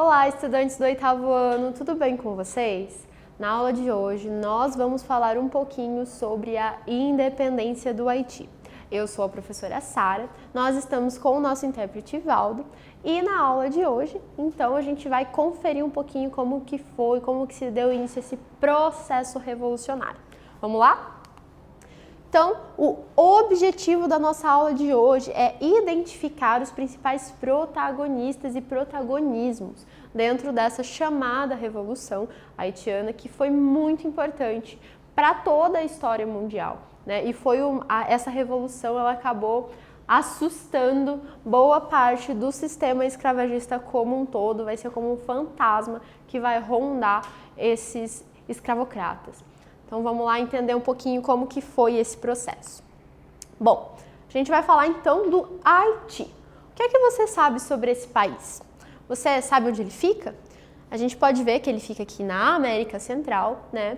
Olá, estudantes do 8º ano, tudo bem com vocês? Na aula de hoje, nós vamos falar um pouquinho sobre a independência do Haiti. Eu sou a professora Sara, nós estamos com o nosso intérprete Valdo e na aula de hoje, então, a gente vai conferir um pouquinho como que foi, como que se deu início a esse processo revolucionário. Vamos lá? Então, o objetivo da nossa aula de hoje é identificar os principais protagonistas e protagonismos dentro dessa chamada Revolução Haitiana, que foi muito importante para toda a história mundial, né? E essa revolução ela acabou assustando boa parte do sistema escravagista como um todo, vai ser como um fantasma que vai rondar esses escravocratas. Então vamos lá entender um pouquinho como que foi esse processo. Bom, a gente vai falar então do Haiti. O que é que você sabe sobre esse país? Você sabe onde ele fica? A gente pode ver que ele fica aqui na América Central, né?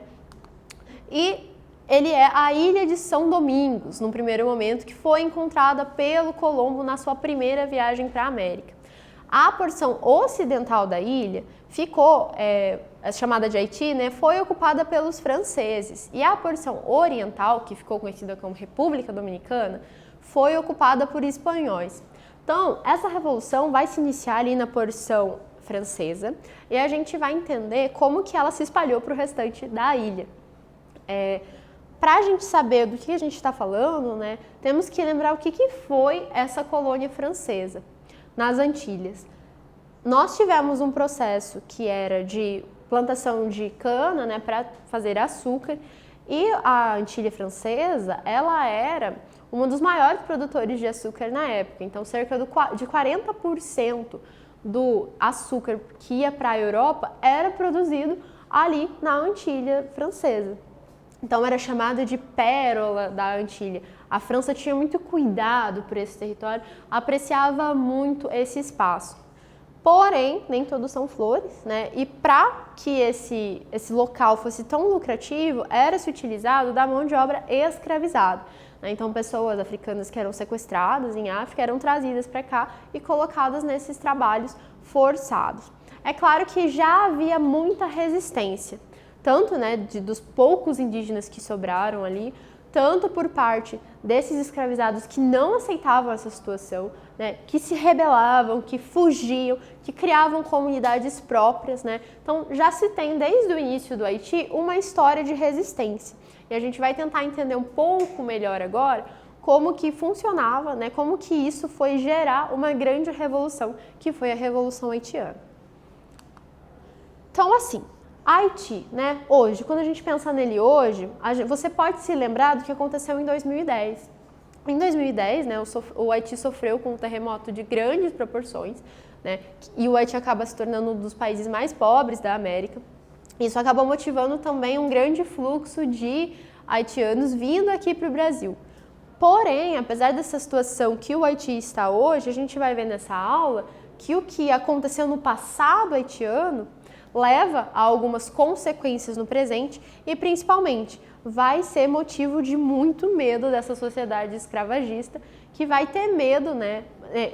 E ele é a ilha de São Domingos, num primeiro momento, que foi encontrada pelo Colombo na sua primeira viagem para a América. A porção ocidental da ilha ficou, chamada de Haiti, né, foi ocupada pelos franceses. E a porção oriental, que ficou conhecida como República Dominicana, foi ocupada por espanhóis. Então, essa revolução vai se iniciar ali na porção francesa e a gente vai entender como que ela se espalhou para o restante da ilha. Para a gente saber do que a gente está falando, né, temos que lembrar o que foi essa colônia francesa nas Antilhas. Nós tivemos um processo que era de plantação de cana, né, para fazer açúcar, e a Antilha Francesa, ela era um dos maiores produtores de açúcar na época. Então, cerca de 40% do açúcar que ia para a Europa era produzido ali na Antilha Francesa. Então, era chamada de pérola da Antilha. A França tinha muito cuidado por esse território, apreciava muito esse espaço. Porém, nem todos são flores, né? E para que esse local fosse tão lucrativo, era-se utilizado da mão de obra escravizada, né? Então, pessoas africanas que eram sequestradas em África eram trazidas para cá e colocadas nesses trabalhos forçados. É claro que já havia muita resistência, tanto, né, dos poucos indígenas que sobraram ali, tanto por parte desses escravizados que não aceitavam essa situação, né, que se rebelavam, que fugiam, que criavam comunidades próprias, né? Então já se tem desde o início do Haiti uma história de resistência. E a gente vai tentar entender um pouco melhor agora como que funcionava, né, como que isso foi gerar uma grande revolução, que foi a Revolução Haitiana. Então assim, Haiti, né, hoje, quando a gente pensa nele hoje, você pode se lembrar do que aconteceu em 2010. Em 2010, né, o Haiti sofreu com um terremoto de grandes proporções, né, e o Haiti acaba se tornando um dos países mais pobres da América. Isso acabou motivando também um grande fluxo de haitianos vindo aqui para o Brasil. Porém, apesar dessa situação que o Haiti está hoje, a gente vai ver nessa aula que o que aconteceu no passado haitiano leva a algumas consequências no presente e, principalmente, vai ser motivo de muito medo dessa sociedade escravagista, que vai ter medo, né?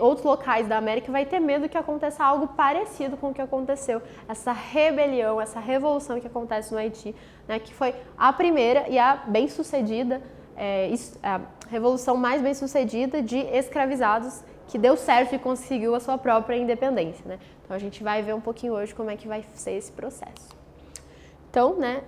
Outros locais da América vai ter medo que aconteça algo parecido com o que aconteceu, essa rebelião, essa revolução que acontece no Haiti, né? Que foi a primeira e a bem-sucedida, a revolução mais bem-sucedida de escravizados, que deu certo e conseguiu a sua própria independência, né? Então a gente vai ver um pouquinho hoje como é que vai ser esse processo. Então, né,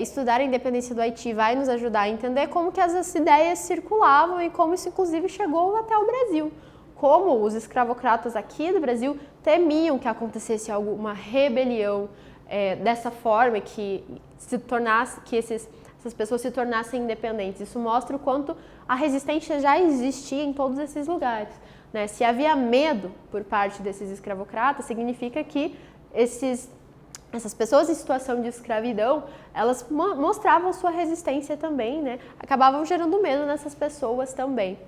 estudar a independência do Haiti vai nos ajudar a entender como que essas ideias circulavam e como isso inclusive chegou até o Brasil. Como os escravocratas aqui do Brasil temiam que acontecesse alguma rebelião dessa forma, que essas pessoas se tornassem independentes. Isso mostra o quanto a resistência já existia em todos esses lugares, né? Se havia medo por parte desses escravocratas, significa que essas pessoas em situação de escravidão, elas mostravam sua resistência também, né? Acabavam gerando medo nessas pessoas também.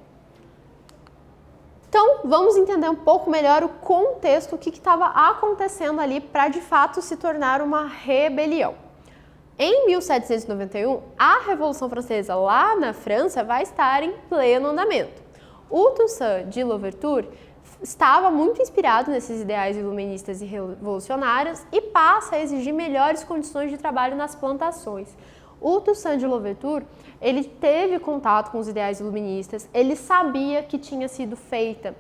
Então, vamos entender um pouco melhor o contexto, o que estava acontecendo ali para de fato se tornar uma rebelião. Em 1791, a Revolução Francesa lá na França vai estar em pleno andamento. O Toussaint de Louverture estava muito inspirado nesses ideais iluministas e revolucionários e passa a exigir melhores condições de trabalho nas plantações. O Toussaint de Louverture, ele teve contato com os ideais iluministas, ele sabia que tinha sido feita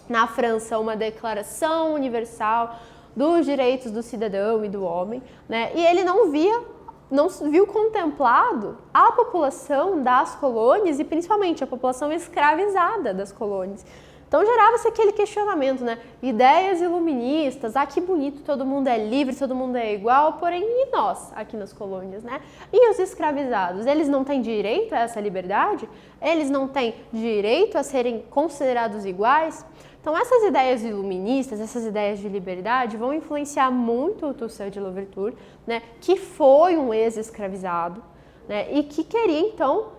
na França uma declaração universal dos direitos do cidadão e do homem, né? E ele não viu contemplado a população das colônias e principalmente a população escravizada das colônias. Então gerava-se aquele questionamento, né? Ideias iluministas, que bonito, todo mundo é livre, todo mundo é igual, porém e nós aqui nas colônias, né? E os escravizados, eles não têm direito a essa liberdade? Eles não têm direito a serem considerados iguais? Então essas ideias iluministas, essas ideias de liberdade vão influenciar muito o Toussaint de Louverture, né? Que foi um ex-escravizado, né? E que queria então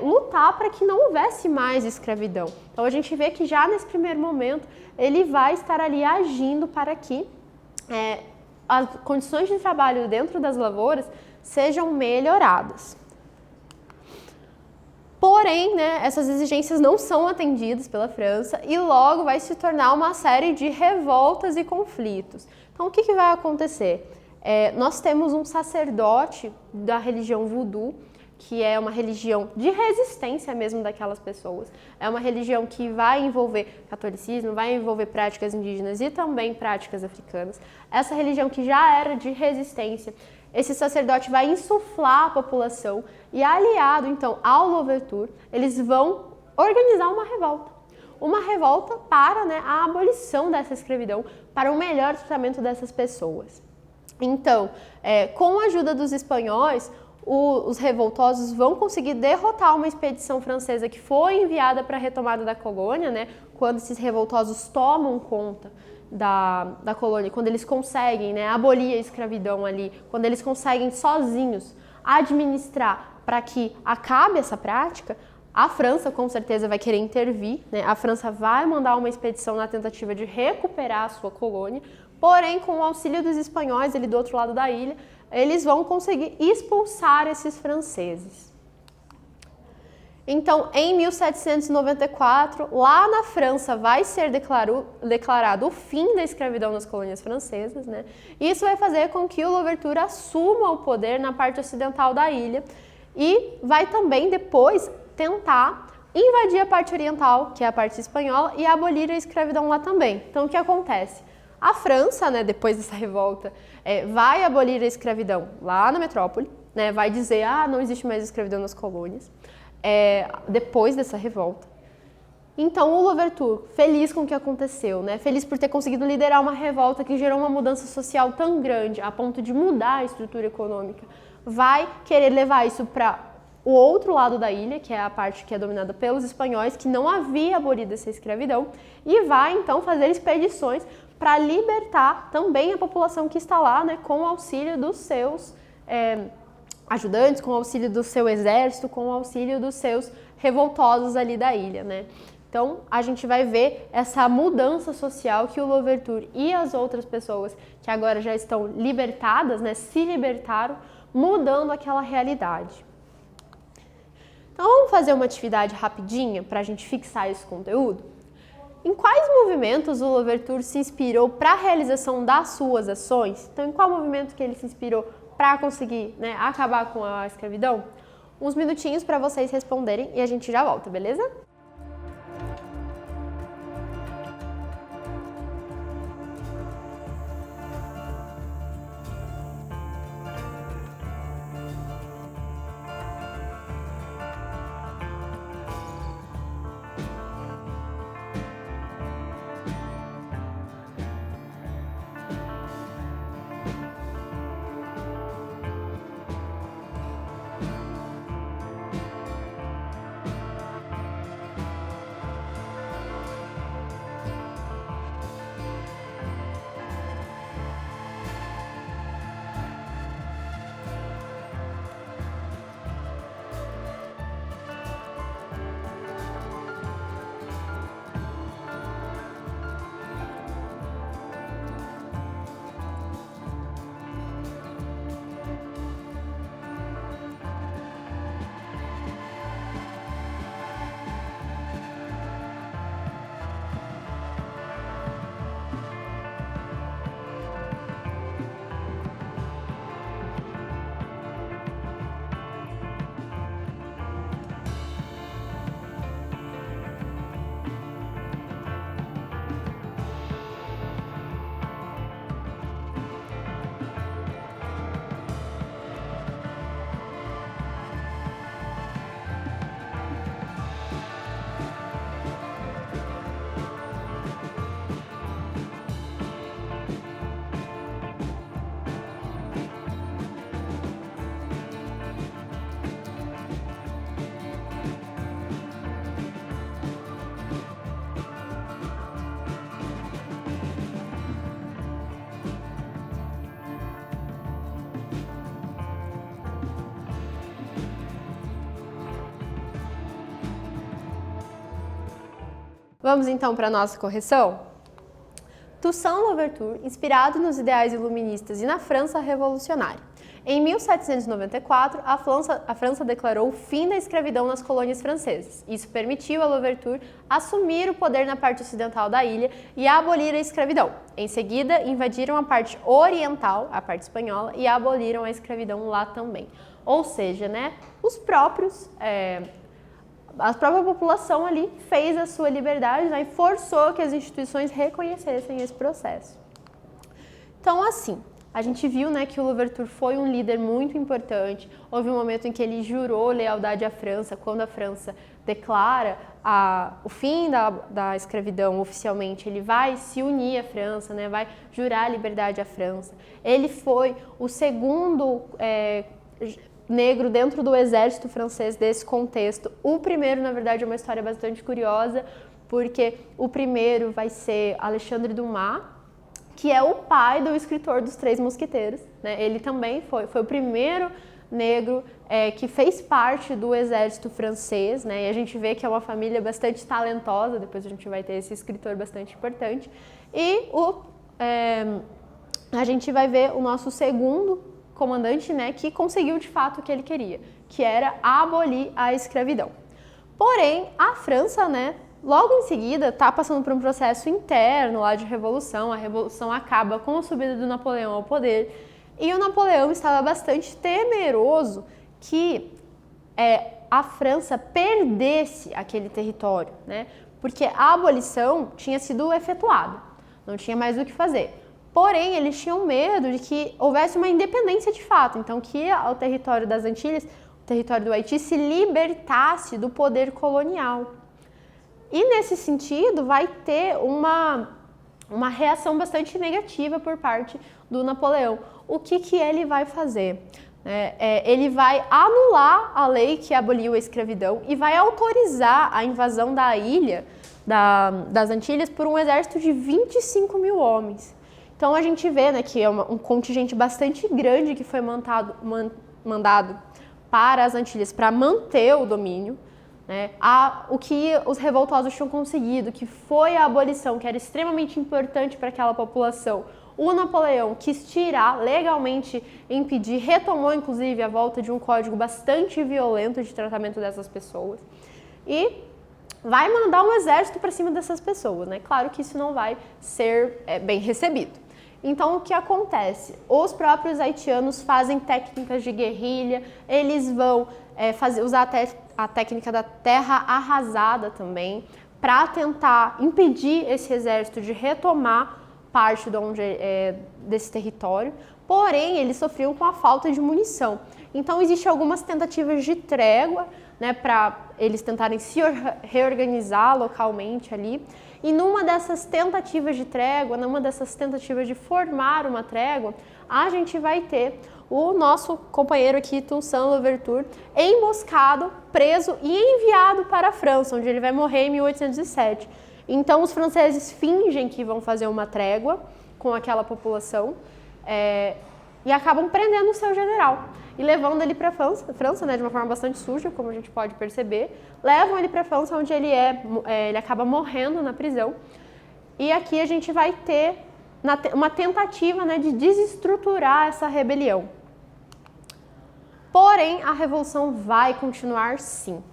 lutar para que não houvesse mais escravidão. Então a gente vê que já nesse primeiro momento ele vai estar ali agindo para que as condições de trabalho dentro das lavouras sejam melhoradas. Porém, né, essas exigências não são atendidas pela França e logo vai se tornar uma série de revoltas e conflitos. Então o que vai acontecer? Nós temos um sacerdote da religião voodoo, que é uma religião de resistência mesmo daquelas pessoas. É uma religião que vai envolver catolicismo, vai envolver práticas indígenas e também práticas africanas. Essa religião que já era de resistência, esse sacerdote vai insuflar a população e aliado então ao Louverture, eles vão organizar uma revolta. Uma revolta para, né, a abolição dessa escravidão, para o melhor tratamento dessas pessoas. Então, com a ajuda dos espanhóis, os revoltosos vão conseguir derrotar uma expedição francesa que foi enviada para a retomada da colônia, né? Quando esses revoltosos tomam conta da colônia, quando eles conseguem, né, abolir a escravidão ali, quando eles conseguem sozinhos administrar para que acabe essa prática, a França com certeza vai querer intervir, né? A França vai mandar uma expedição na tentativa de recuperar a sua colônia, porém com o auxílio dos espanhóis ali do outro lado da ilha, eles vão conseguir expulsar esses franceses. Então, em 1794, lá na França vai ser declarado o fim da escravidão nas colônias francesas, né? Isso vai fazer com que o Louverture assuma o poder na parte ocidental da ilha e vai também depois tentar invadir a parte oriental, que é a parte espanhola, e abolir a escravidão lá também. Então, o que acontece? A França, né, depois dessa revolta, vai abolir a escravidão lá na metrópole, né, vai dizer, não existe mais escravidão nas colônias, depois dessa revolta. Então o Louverture, feliz com o que aconteceu, né, feliz por ter conseguido liderar uma revolta que gerou uma mudança social tão grande, a ponto de mudar a estrutura econômica, vai querer levar isso para o outro lado da ilha, que é a parte que é dominada pelos espanhóis, que não havia abolido essa escravidão, e vai então fazer expedições para libertar também a população que está lá, né, com o auxílio dos seus ajudantes, com o auxílio do seu exército, com o auxílio dos seus revoltosos ali da ilha, né. Então, a gente vai ver essa mudança social que o Louverture e as outras pessoas que agora já estão libertadas, né, se libertaram, mudando aquela realidade. Então, vamos fazer uma atividade rapidinha para a gente fixar esse conteúdo? Em quais movimentos o Louverture se inspirou para a realização das suas ações? Então, em qual movimento que ele se inspirou para conseguir, né, acabar com a escravidão? Uns minutinhos para vocês responderem e a gente já volta, beleza? Vamos então para a nossa correção? Toussaint Louverture, inspirado nos ideais iluministas e na França revolucionária. Em 1794, a França declarou o fim da escravidão nas colônias francesas. Isso permitiu a Louverture assumir o poder na parte ocidental da ilha e abolir a escravidão. Em seguida, invadiram a parte oriental, a parte espanhola, e aboliram a escravidão lá também. Ou seja, né, a própria população ali fez a sua liberdade, né, e forçou que as instituições reconhecessem esse processo. Então, assim, a gente viu, né, que o Louverture foi um líder muito importante. Houve um momento em que ele jurou lealdade à França, quando a França declara o fim da escravidão oficialmente, ele vai se unir à França, né, vai jurar liberdade à França. Ele foi o segundo negro dentro do exército francês desse contexto. O primeiro, na verdade, é uma história bastante curiosa, porque o primeiro vai ser Alexandre Dumas, que é o pai do escritor dos Três Mosqueteiros, né? Ele também foi o primeiro negro que fez parte do exército francês, né? E a gente vê que é uma família bastante talentosa, depois a gente vai ter esse escritor bastante importante. E a gente vai ver o nosso segundo comandante, né, que conseguiu de fato o que ele queria, que era abolir a escravidão. Porém, a França, né, logo em seguida está passando por um processo interno lá de revolução. A revolução acaba com a subida do Napoleão ao poder e o Napoleão estava bastante temeroso que a França perdesse aquele território, né, porque a abolição tinha sido efetuada, não tinha mais o que fazer. Porém, eles tinham medo de que houvesse uma independência de fato, então que o território das Antilhas, o território do Haiti, se libertasse do poder colonial. E nesse sentido, vai ter uma reação bastante negativa por parte do Napoleão. O que ele vai fazer? Ele vai anular a lei que aboliu a escravidão e vai autorizar a invasão da ilha, das Antilhas, por um exército de 25 mil homens. Então a gente vê, né, que é um contingente bastante grande que foi mandado para as Antilhas para manter o domínio, né? O que os revoltosos tinham conseguido, que foi a abolição, que era extremamente importante para aquela população. O Napoleão quis tirar, legalmente impedir, retomou inclusive a volta de um código bastante violento de tratamento dessas pessoas e vai mandar um exército para cima dessas pessoas, né? Claro que isso não vai ser bem recebido. Então, o que acontece? Os próprios haitianos fazem técnicas de guerrilha, eles vão usar a técnica da terra arrasada também, para tentar impedir esse exército de retomar parte desse território. Porém, eles sofriam com a falta de munição. Então, existem algumas tentativas de trégua, né, para eles tentarem se reorganizar localmente ali. E numa dessas tentativas de trégua, numa dessas tentativas de formar uma trégua, a gente vai ter o nosso companheiro aqui, Toussaint Louverture, emboscado, preso e enviado para a França, onde ele vai morrer em 1807. Então, os franceses fingem que vão fazer uma trégua com aquela população e acabam prendendo o seu general e levando ele para a França, né, de uma forma bastante suja, como a gente pode perceber. Levam ele para a França, onde ele acaba morrendo na prisão. E aqui a gente vai ter uma tentativa, né, de desestruturar essa rebelião. Porém, a revolução vai continuar sim.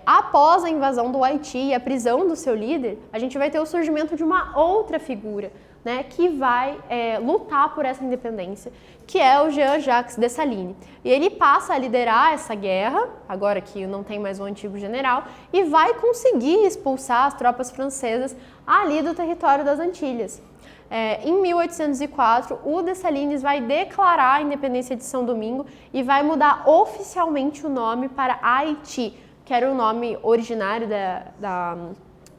Após a invasão do Haiti e a prisão do seu líder, a gente vai ter o surgimento de uma outra figura, né, que vai lutar por essa independência, que é o Jean-Jacques Dessalines. E ele passa a liderar essa guerra, agora que não tem mais o antigo general, e vai conseguir expulsar as tropas francesas ali do território das Antilhas. Em 1804, o Dessalines vai declarar a independência de São Domingo e vai mudar oficialmente o nome para Haiti, que era o nome originário da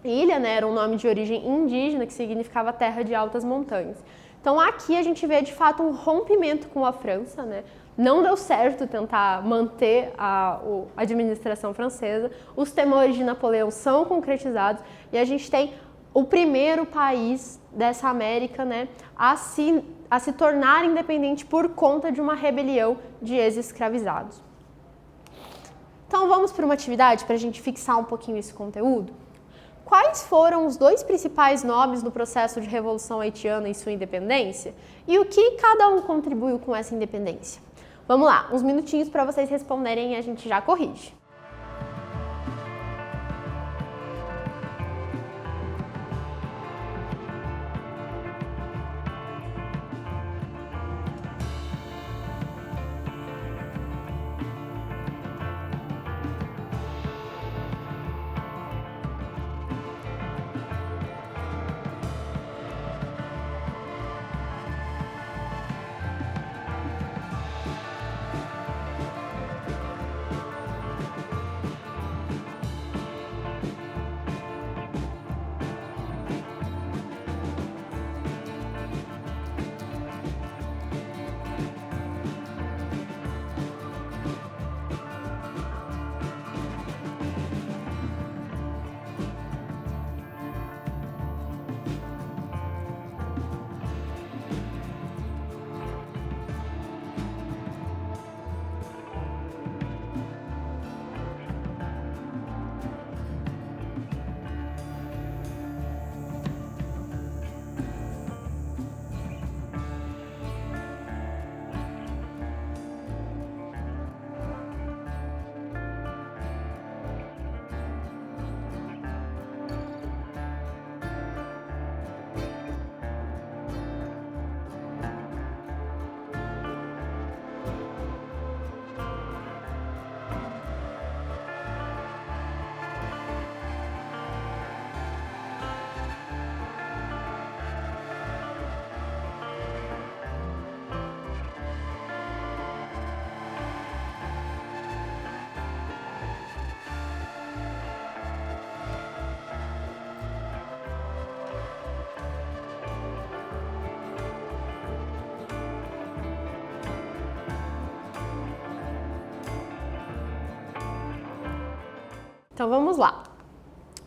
ilha, né? Era um nome de origem indígena, que significava terra de altas montanhas. Então aqui a gente vê de fato um rompimento com a França, né? Não deu certo tentar manter a administração francesa, os temores de Napoleão são concretizados e a gente tem o primeiro país dessa América, né, a se tornar independente por conta de uma rebelião de ex-escravizados. Então vamos para uma atividade para a gente fixar um pouquinho esse conteúdo? quais foram os dois principais nomes no processo de Revolução Haitiana e sua independência? E o que cada um contribuiu com essa independência? Vamos lá, uns minutinhos para vocês responderem e a gente já corrige. Então vamos lá.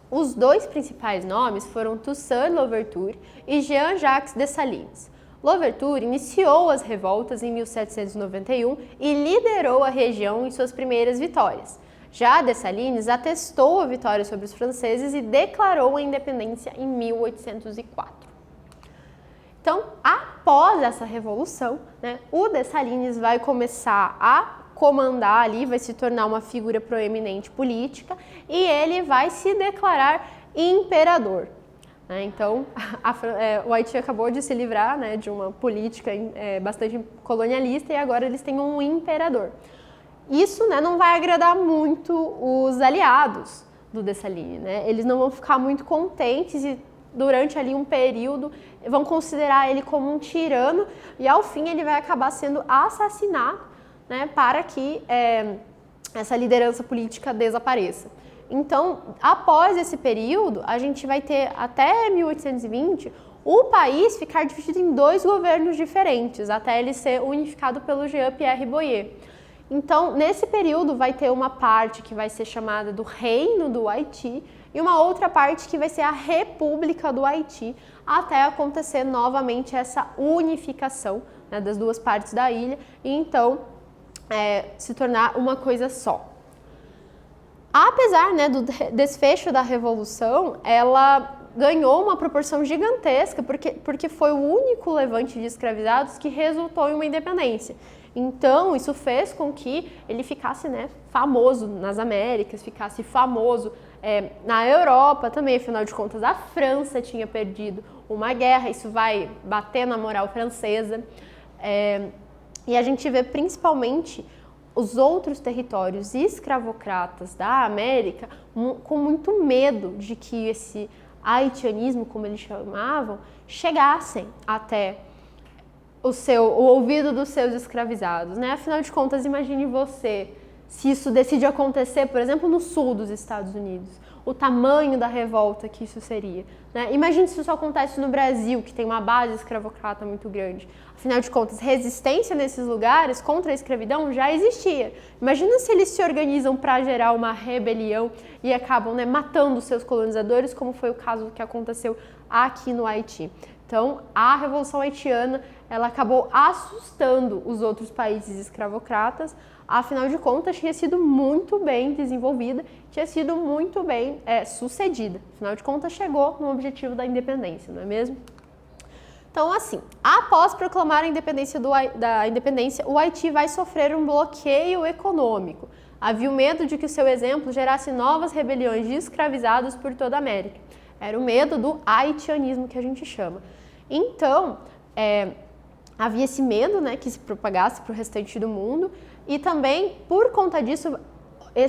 Os dois principais nomes foram Toussaint Louverture e Jean-Jacques Dessalines. Louverture iniciou as revoltas em 1791 e liderou a região em suas primeiras vitórias. Já Dessalines atestou a vitória sobre os franceses e declarou a independência em 1804. Então, após essa revolução, o Dessalines vai começar a comandar ali, vai se tornar uma figura proeminente política e ele vai se declarar imperador. Então, o Haiti acabou de se livrar de uma política bastante colonialista e agora eles têm um imperador. Isso não vai agradar muito os aliados do Dessalines. Eles não vão ficar muito contentes e durante ali um período vão considerar ele como um tirano e ao fim ele vai acabar sendo assassinado para que essa liderança política desapareça. Então, após esse período, a gente vai ter até 1820 o país ficar dividido em dois governos diferentes, até ele ser unificado pelo Jean-Pierre Boyer. Então, nesse período vai ter uma parte que vai ser chamada do Reino do Haiti e uma outra parte que vai ser a República do Haiti, até acontecer novamente essa unificação das duas partes da ilha e então se tornar uma coisa só. Apesar do desfecho da Revolução, ela ganhou uma proporção gigantesca porque foi o único levante de escravizados que resultou em uma independência. Então, isso fez com que ele ficasse famoso nas Américas, ficasse famoso na Europa também, afinal de contas a França tinha perdido uma guerra, isso vai bater na moral francesa. E a gente vê principalmente os outros territórios escravocratas da América com muito medo de que esse haitianismo, como eles chamavam, chegassem até o ouvido dos seus escravizados. Afinal de contas, imagine você, se isso decide acontecer, por exemplo, no sul dos Estados Unidos, o tamanho da revolta que isso seria. Imagine se isso acontece no Brasil, que tem uma base escravocrata muito grande. Afinal de contas, resistência nesses lugares contra a escravidão já existia. Imagina se eles se organizam para gerar uma rebelião e acabam matando seus colonizadores, como foi o caso que aconteceu aqui no Haiti. Então, a Revolução Haitiana ela acabou assustando os outros países escravocratas, Afinal de contas, tinha sido muito bem desenvolvida, tinha sido muito bem sucedida. Afinal de contas, chegou no objetivo da independência, não é mesmo? Então, assim, após proclamar a independência o Haiti vai sofrer um bloqueio econômico. Havia o medo de que o seu exemplo gerasse novas rebeliões de escravizados por toda a América. Era o medo do haitianismo, que a gente chama. Então, havia esse medo, né, que se propagasse para o restante do mundo, e também, por conta disso,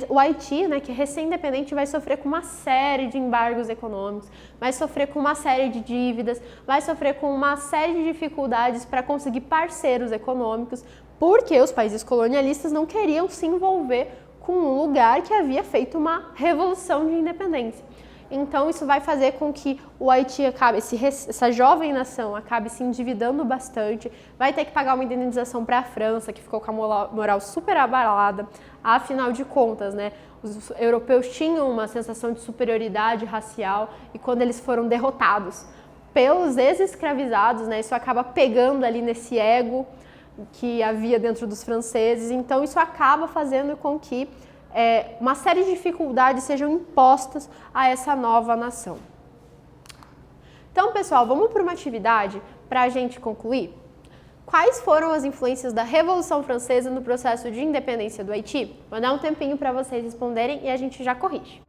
o Haiti, né, que é recém-independente, vai sofrer com uma série de embargos econômicos, vai sofrer com uma série de dívidas, vai sofrer com uma série de dificuldades para conseguir parceiros econômicos, porque os países colonialistas não queriam se envolver com um lugar que havia feito uma revolução de independência. Então, isso vai fazer com que o Haiti acabe, essa jovem nação acabe se endividando bastante, vai ter que pagar uma indenização para a França, que ficou com a moral super abalada. Afinal de contas, né, os europeus tinham uma sensação de superioridade racial e quando eles foram derrotados pelos ex-escravizados, né, isso acaba pegando ali nesse ego que havia dentro dos franceses. Então, isso acaba fazendo com que uma série de dificuldades sejam impostas a essa nova nação. Então, pessoal, vamos para uma atividade para a gente concluir? Quais foram as influências da Revolução Francesa no processo de independência do Haiti? Vou dar um tempinho para vocês responderem e a gente já corrige.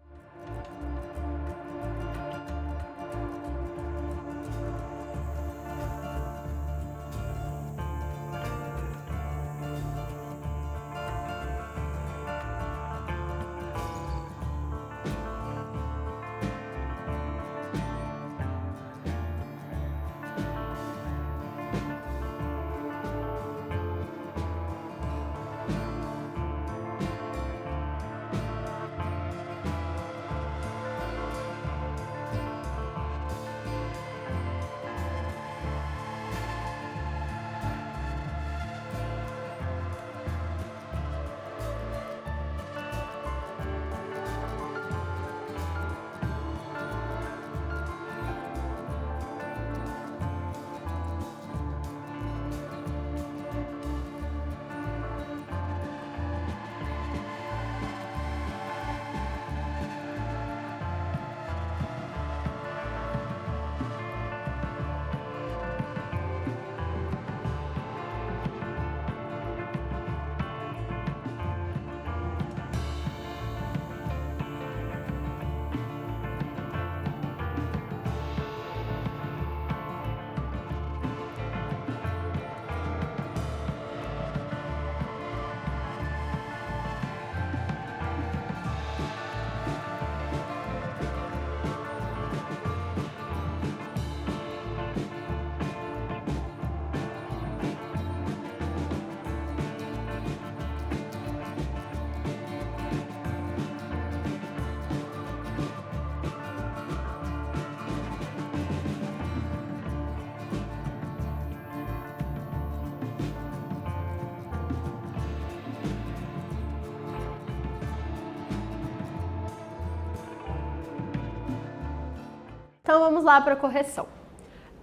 Então vamos lá para a correção.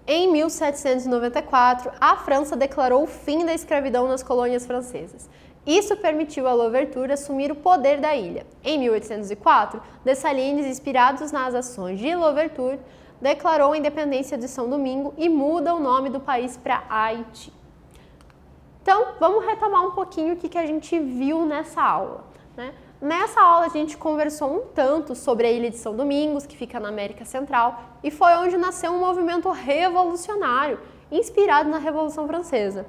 Em 1794, a França declarou o fim da escravidão nas colônias francesas. Isso permitiu a Louverture assumir o poder da ilha. Em 1804, Dessalines, inspirados nas ações de Louverture, declarou a independência de São Domingo e muda o nome do país para Haiti. Então, vamos retomar um pouquinho o que a gente viu nessa aula, né? Nessa aula a gente conversou um tanto sobre a Ilha de São Domingos, que fica na América Central, e foi onde nasceu um movimento revolucionário, inspirado na Revolução Francesa.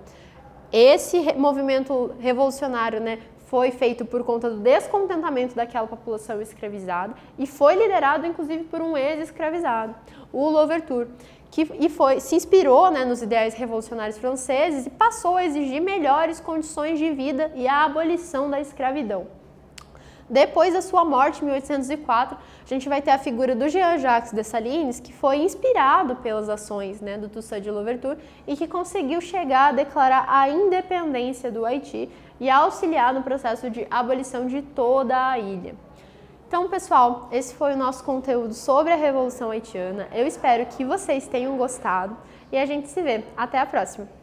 Esse movimento revolucionário, né, foi feito por conta do descontentamento daquela população escravizada e foi liderado, inclusive, por um ex-escravizado, o Louverture, que se inspirou, né, nos ideais revolucionários franceses e passou a exigir melhores condições de vida e a abolição da escravidão. Depois da sua morte, em 1804, a gente vai ter a figura do Jean-Jacques Dessalines, que foi inspirado pelas ações, né, do Toussaint de Louverture e que conseguiu chegar a declarar a independência do Haiti e auxiliar no processo de abolição de toda a ilha. Então, pessoal, esse foi o nosso conteúdo sobre a Revolução Haitiana. Eu espero que vocês tenham gostado e a gente se vê. Até a próxima!